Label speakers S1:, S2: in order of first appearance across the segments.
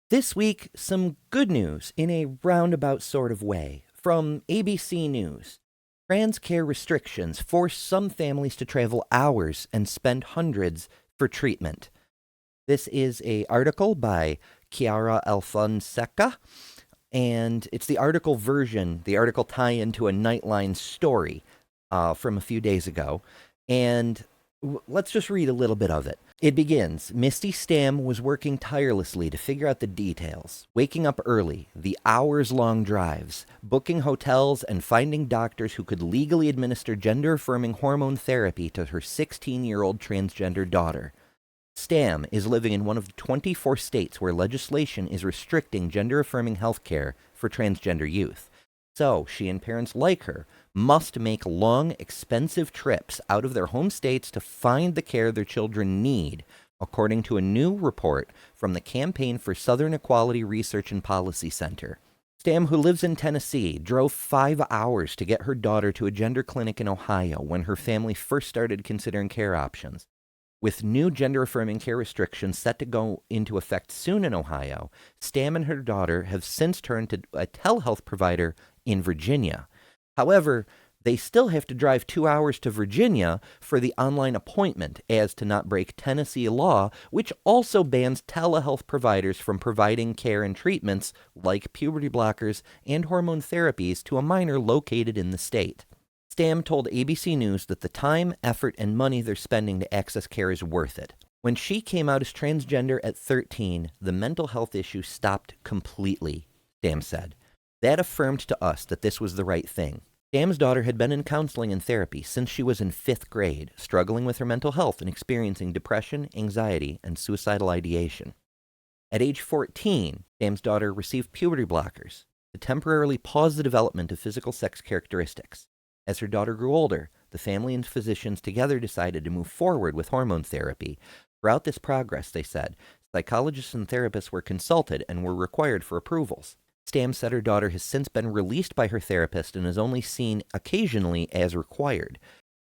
S1: This week, some good news in a roundabout sort of way. From ABC News, trans care restrictions force some families to travel hours and spend hundreds for treatment. This is an article by Chiara Alfonseca, and it's the article version, the article tie-in to a Nightline story from a few days ago. And let's just read a little bit of it. It begins, Misty Stam was working tirelessly to figure out the details, waking up early, the hours-long drives, booking hotels, and finding doctors who could legally administer gender-affirming hormone therapy to her 16-year-old transgender daughter. Stam is living in one of the 24 states where legislation is restricting gender-affirming health care for transgender youth. So, she and parents like her must make long, expensive trips out of their home states to find the care their children need, according to a new report from the Campaign for Southern Equality Research and Policy Center. Stam, who lives in Tennessee, drove 5 hours to get her daughter to a gender clinic in Ohio when her family first started considering care options. With new gender-affirming care restrictions set to go into effect soon in Ohio, Stam and her daughter have since turned to a telehealth provider in Virginia. However, they still have to drive 2 hours to Virginia for the online appointment as to not break Tennessee law, which also bans telehealth providers from providing care and treatments like puberty blockers and hormone therapies to a minor located in the state. Stam told ABC News that the time, effort, and money they're spending to access care is worth it. When she came out as transgender at 13, the mental health issue stopped completely, Stam said. That affirmed to us that this was the right thing. Stam's daughter had been in counseling and therapy since she was in 5th grade, struggling with her mental health and experiencing depression, anxiety, and suicidal ideation. At age 14, Stam's daughter received puberty blockers to temporarily pause the development of physical sex characteristics. As her daughter grew older, the family and physicians together decided to move forward with hormone therapy. Throughout this progress, they said, psychologists and therapists were consulted and were required for approvals. Stam said her daughter has since been released by her therapist and is only seen occasionally as required.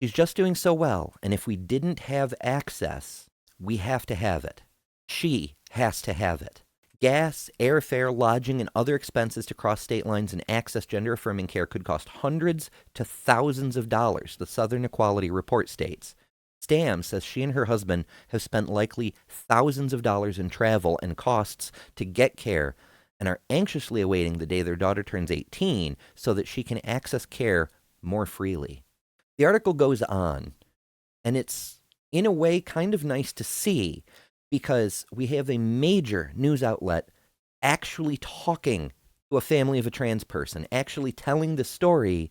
S1: She's just doing so well, and if we didn't have access, we have to have it. She has to have it. Gas, airfare, lodging, and other expenses to cross state lines and access gender-affirming care could cost hundreds to thousands of dollars, the Southern Equality Report states. Stam says she and her husband have spent likely thousands of dollars in travel and costs to get care and are anxiously awaiting the day their daughter turns 18 so that she can access care more freely. The article goes on, and it's, in a way, kind of nice to see because we have a major news outlet actually talking to a family of a trans person, actually telling the story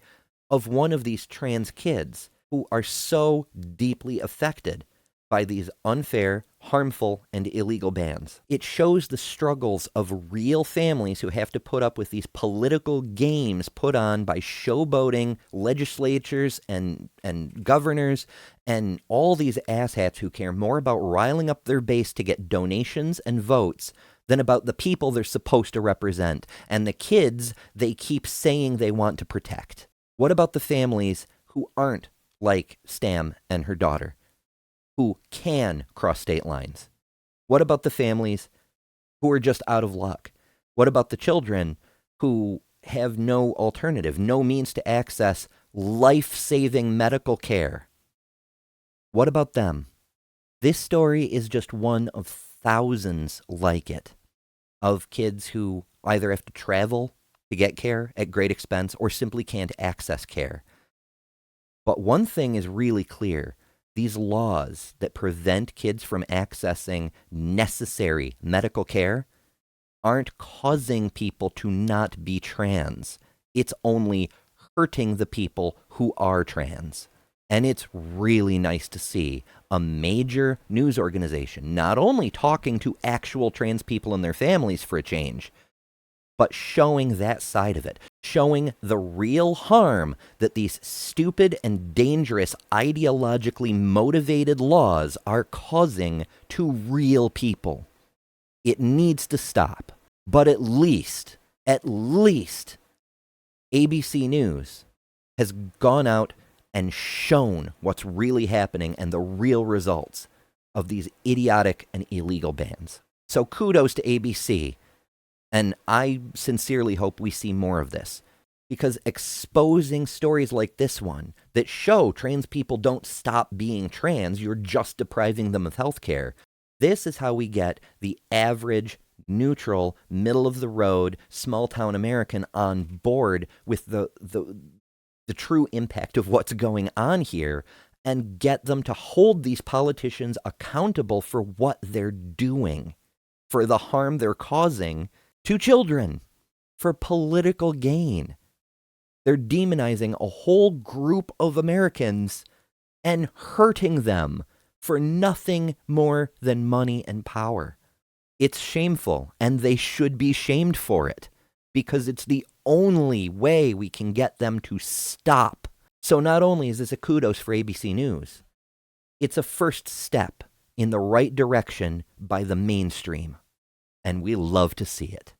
S1: of one of these trans kids who are so deeply affected by these unfair, harmful, and illegal bans. It shows the struggles of real families who have to put up with these political games put on by showboating legislatures and governors and all these asshats who care more about riling up their base to get donations and votes than about the people they're supposed to represent and the kids they keep saying they want to protect. What about the families who aren't like Stam and her daughter, who can cross state lines? What about the families who are just out of luck? What about the children who have no alternative, no means to access life-saving medical care? What about them? This story is just one of thousands like it, of kids who either have to travel to get care at great expense or simply can't access care. But one thing is really clear. These laws that prevent kids from accessing necessary medical care aren't causing people to not be trans. It's only hurting the people who are trans. And it's really nice to see a major news organization not only talking to actual trans people and their families for a change, but showing that side of it, showing the real harm that these stupid and dangerous ideologically motivated laws are causing to real people. It needs to stop. But at least, ABC News has gone out and shown what's really happening and the real results of these idiotic and illegal bans. So kudos to ABC And I sincerely hope we see more of this, because exposing stories like this one that show trans people don't stop being trans, you're just depriving them of health care. This is how we get the average, neutral, middle of the road, small town American on board with the true impact of what's going on here, and get them to hold these politicians accountable for what they're doing, for the harm they're causing to children, for political gain. They're demonizing a whole group of Americans and hurting them for nothing more than money and power. It's shameful, and they should be shamed for it, because it's the only way we can get them to stop. So not only is this a kudos for ABC News, it's a first step in the right direction by the mainstream, and we love to see it.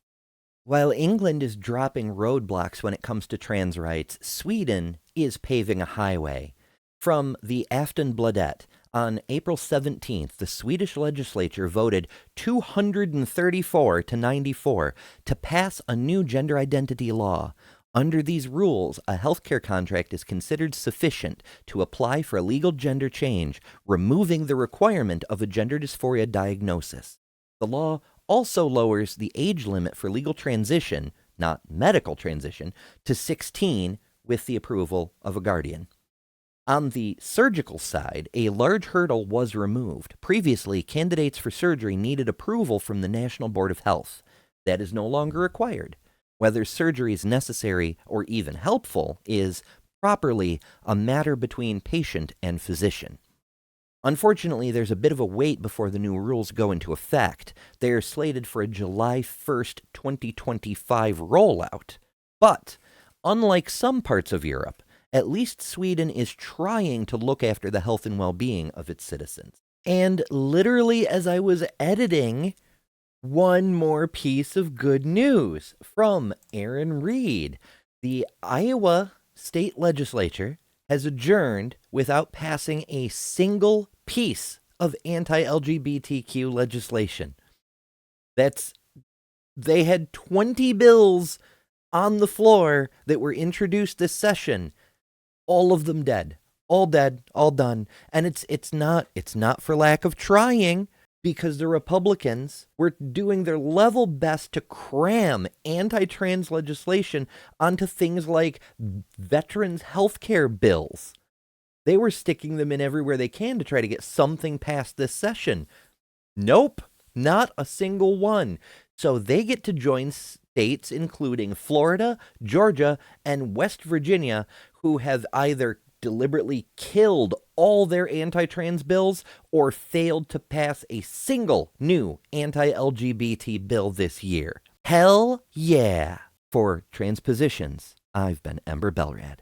S1: While England is dropping roadblocks when it comes to trans rights, Sweden is paving a highway. From the Aftonbladet, on April 17th, the Swedish legislature voted 234 to 94 to pass a new gender identity law. Under these rules, a healthcare contract is considered sufficient to apply for a legal gender change, removing the requirement of a gender dysphoria diagnosis. The law also lowers the age limit for legal transition, not medical transition, to 16 with the approval of a guardian. On the surgical side, a large hurdle was removed. Previously, candidates for surgery needed approval from the National Board of Health. That is no longer required. Whether surgery is necessary or even helpful is properly a matter between patient and physician. Unfortunately, there's a bit of a wait before the new rules go into effect. They are slated for a July 1st, 2025 rollout. But, unlike some parts of Europe, at least Sweden is trying to look after the health and well-being of its citizens. And literally, as I was editing, one more piece of good news from Aaron Reed. The Iowa state legislature has adjourned without passing a single piece of anti-LGBTQ legislation. They had 20 bills on the floor that were introduced this session. All of them dead. All dead, all done. And it's not for lack of trying, because the Republicans were doing their level best to cram anti-trans legislation onto things like veterans' health care bills. They were sticking them in everywhere they can to try to get something passed this session. Nope, not a single one. So they get to join states including Florida, Georgia, and West Virginia, who have either deliberately killed all their anti-trans bills or failed to pass a single new anti-LGBT bill this year. Hell yeah! For TransPositions, I've been Ember Belrad.